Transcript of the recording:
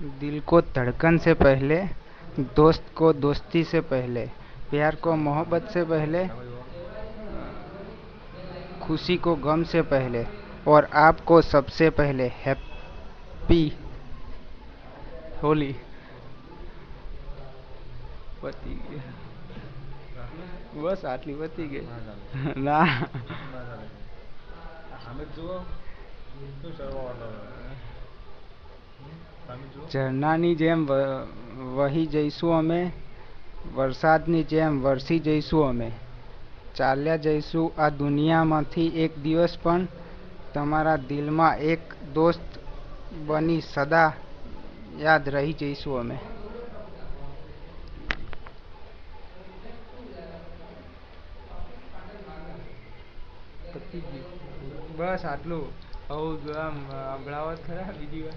दिल को धड़कन से पहले, दोस्त को दोस्ती से पहले, प्यार को मोहब्बत से पहले, खुशी को गम से पहले और आपको सबसे पहले हैप्पी होली। પતી ગઈ. બસ આટલી પતી ગઈ. ના ઝરણાની જેમ વહી જઈશું અમે, વરસાદની જેમ વરસી જઈશું અમે, ચાલ્યા જઈશું આ દુનિયામાંથી એક દિવસ, પણ તમારા દિલમાં એક દોસ્ત બની સદા યાદ રહી જઈશું અમે. બસ આટલું. આવું આમ સંભળાવો ખરા બીજી વાર.